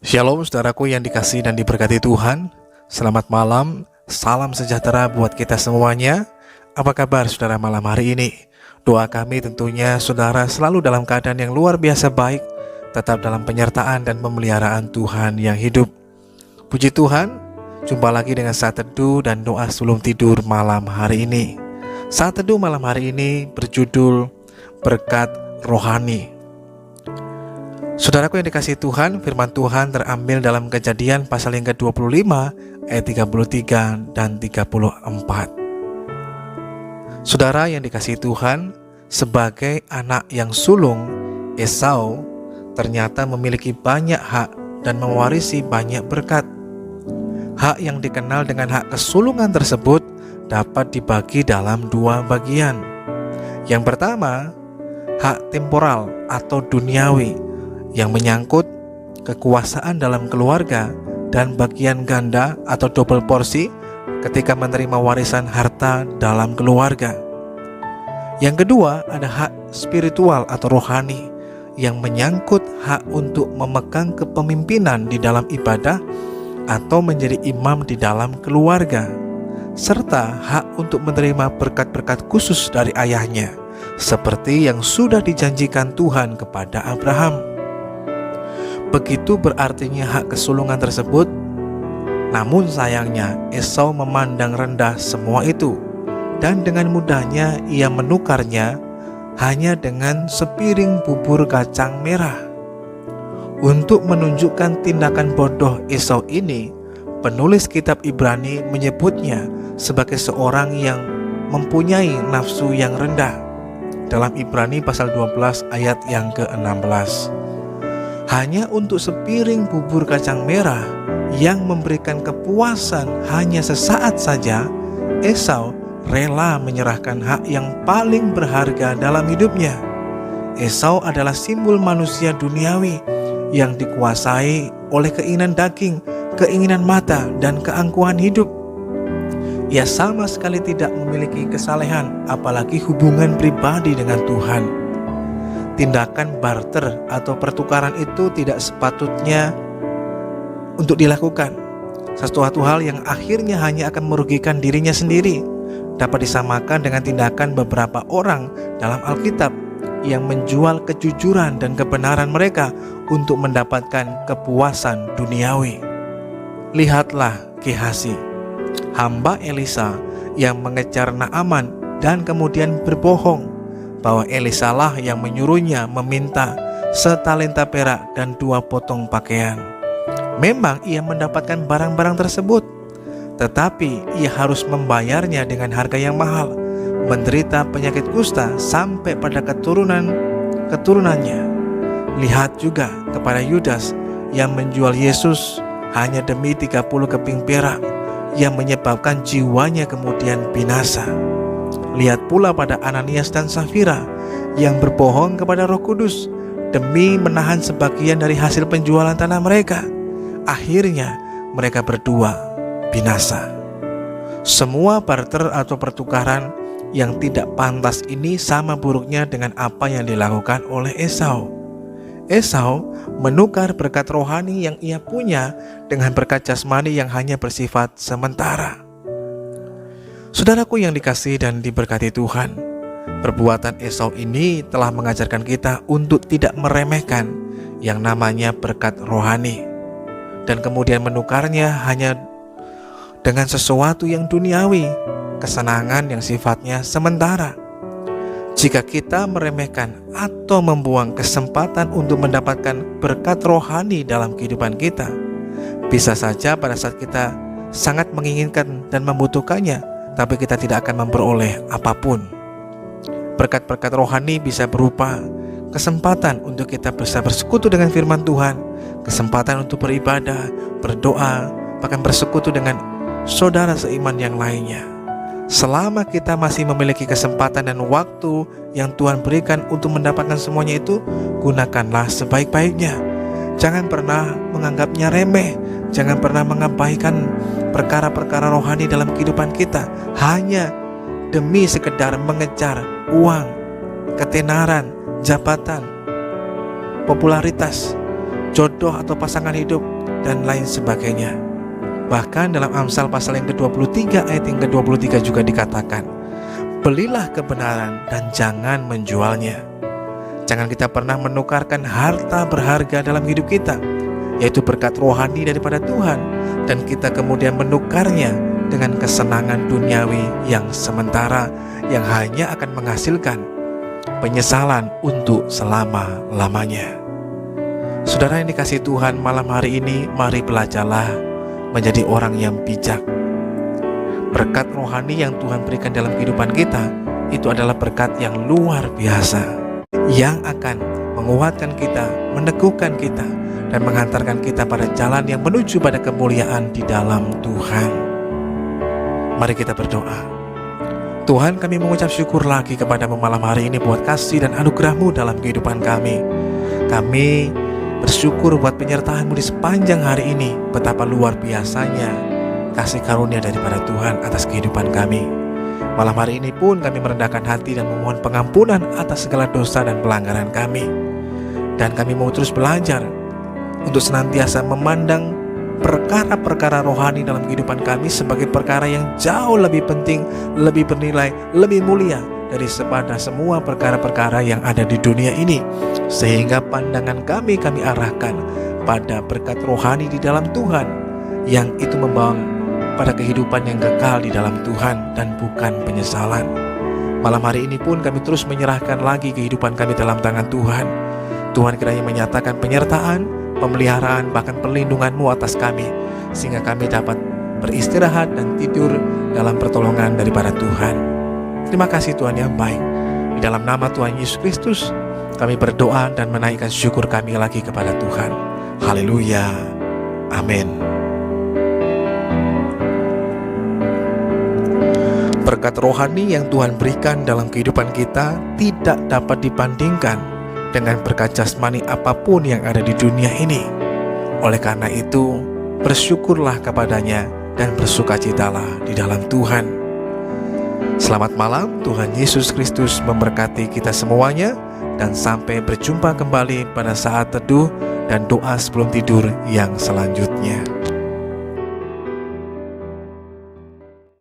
Shalom saudaraku yang dikasihi dan diberkati Tuhan. Selamat malam, salam sejahtera buat kita semuanya. Apa kabar saudara malam hari ini? Doa kami tentunya saudara selalu dalam keadaan yang luar biasa baik, tetap dalam penyertaan dan pemeliharaan Tuhan yang hidup. Puji Tuhan, jumpa lagi dengan saat teduh dan doa sebelum tidur malam hari ini. Saat teduh malam hari ini berjudul Berkat Rohani. Saudaraku yang dikasihi Tuhan, firman Tuhan terambil dalam Kejadian pasal yang ke-25 ayat 33 dan 34. Saudara yang dikasihi Tuhan, sebagai anak yang sulung, Esau ternyata memiliki banyak hak dan mewarisi banyak berkat. Hak yang dikenal dengan hak kesulungan tersebut dapat dibagi dalam dua bagian. Yang pertama, hak temporal atau duniawi yang menyangkut kekuasaan dalam keluarga dan bagian ganda atau double porsi ketika menerima warisan harta dalam keluarga. Yang kedua, ada hak spiritual atau rohani yang menyangkut hak untuk memegang kepemimpinan di dalam ibadah atau menjadi imam di dalam keluarga, serta hak untuk menerima berkat-berkat khusus dari ayahnya, seperti yang sudah dijanjikan Tuhan kepada Abraham. Begitu berartinya hak kesulungan tersebut. Namun sayangnya Esau memandang rendah semua itu, dan dengan mudahnya ia menukarnya hanya dengan sepiring bubur kacang merah. Untuk menunjukkan tindakan bodoh Esau ini, penulis kitab Ibrani menyebutnya sebagai seorang yang mempunyai nafsu yang rendah. Dalam Ibrani pasal 12 ayat yang ke-16. Hanya untuk sepiring bubur kacang merah yang memberikan kepuasan hanya sesaat saja, Esau rela menyerahkan hak yang paling berharga dalam hidupnya. Esau adalah simbol manusia duniawi yang dikuasai oleh keinginan daging, keinginan mata, dan keangkuhan hidup. Ia sama sekali tidak memiliki kesalehan, apalagi hubungan pribadi dengan Tuhan. Tindakan barter atau pertukaran itu tidak sepatutnya untuk dilakukan. Sesuatu hal yang akhirnya hanya akan merugikan dirinya sendiri dapat disamakan dengan tindakan beberapa orang dalam Alkitab yang menjual kejujuran dan kebenaran mereka untuk mendapatkan kepuasan duniawi. Lihatlah Gehazi, hamba Elisa yang mengejar Naaman dan kemudian berbohong bahwa Elisa lah yang menyuruhnya meminta setalenta perak dan 2 potong pakaian. Memang ia mendapatkan barang-barang tersebut, tetapi ia harus membayarnya dengan harga yang mahal, menderita penyakit kusta sampai pada keturunannya. Lihat juga kepada Yudas yang menjual Yesus hanya demi 30 keping perak, yang menyebabkan jiwanya kemudian binasa. Lihat pula pada Ananias dan Safira yang berbohong kepada Roh Kudus demi menahan sebagian dari hasil penjualan tanah mereka. Akhirnya mereka berdua binasa. Semua barter atau pertukaran yang tidak pantas ini sama buruknya dengan apa yang dilakukan oleh Esau. Esau menukar berkat rohani yang ia punya dengan berkat jasmani yang hanya bersifat sementara. Saudaraku yang dikasihi dan diberkati Tuhan, perbuatan Esau ini telah mengajarkan kita untuk tidak meremehkan yang namanya berkat rohani, dan kemudian menukarnya hanya dengan sesuatu yang duniawi, kesenangan yang sifatnya sementara. Jika kita meremehkan atau membuang kesempatan untuk mendapatkan berkat rohani dalam kehidupan kita, bisa saja pada saat kita sangat menginginkan dan membutuhkannya, tapi kita tidak akan memperoleh apapun. Berkat-berkat rohani bisa berupa kesempatan untuk kita bisa bersekutu dengan firman Tuhan, kesempatan untuk beribadah, berdoa, bahkan bersekutu dengan saudara seiman yang lainnya. Selama kita masih memiliki kesempatan dan waktu yang Tuhan berikan untuk mendapatkan semuanya itu, gunakanlah sebaik-baiknya. Jangan pernah menganggapnya remeh. Jangan pernah mengabaikan perkara-perkara rohani dalam kehidupan kita hanya demi sekedar mengejar uang, ketenaran, jabatan, popularitas. jodoh atau pasangan hidup, dan lain sebagainya. Bahkan dalam Amsal pasal yang ke-23 ayat yang ke-23 juga dikatakan, belilah kebenaran dan jangan menjualnya. Jangan kita pernah menukarkan harta berharga dalam hidup kita, yaitu berkat rohani daripada Tuhan, dan kita kemudian menukarnya dengan kesenangan duniawi yang sementara, yang hanya akan menghasilkan penyesalan untuk selama-lamanya. Saudara yang dikasihi Tuhan, malam hari ini mari belajarlah menjadi orang yang bijak. Berkat rohani yang Tuhan berikan dalam kehidupan kita itu adalah berkat yang luar biasa, yang akan menguatkan kita, meneguhkan kita, dan menghantarkan kita pada jalan yang menuju pada kemuliaan di dalam Tuhan. Mari kita berdoa. Tuhan, kami mengucap syukur lagi kepada-Mu malam hari ini buat kasih dan anugerah-Mu dalam kehidupan kami. Kami bersyukur buat penyertaan-Mu di sepanjang hari ini. Betapa luar biasanya kasih karunia daripada Tuhan atas kehidupan kami. Malam hari ini pun kami merendahkan hati dan memohon pengampunan atas segala dosa dan pelanggaran kami. Dan kami mau terus belajar untuk senantiasa memandang perkara-perkara rohani dalam kehidupan kami sebagai perkara yang jauh lebih penting, lebih bernilai, lebih mulia daripada semua perkara-perkara yang ada di dunia ini. Sehingga pandangan kami arahkan pada berkat rohani di dalam Tuhan, yang itu membawa pada kehidupan yang kekal di dalam Tuhan dan bukan penyesalan. Malam hari ini pun kami terus menyerahkan lagi kehidupan kami dalam tangan Tuhan. Tuhan kiranya menyatakan penyertaan, pemeliharaan, bahkan perlindungan-Mu atas kami, sehingga kami dapat beristirahat dan tidur dalam pertolongan daripada Tuhan. Terima kasih Tuhan yang baik. Di dalam nama Tuhan Yesus Kristus kami berdoa dan menaikkan syukur kami lagi kepada Tuhan. Haleluya. Amin. Berkat rohani yang Tuhan berikan dalam kehidupan kita tidak dapat dibandingkan dengan berkat jasmani apapun yang ada di dunia ini. Oleh karena itu, bersyukurlah kepadanya dan bersukacitalah di dalam Tuhan. Selamat malam, Tuhan Yesus Kristus memberkati kita semuanya, dan sampai berjumpa kembali pada saat teduh dan doa sebelum tidur yang selanjutnya.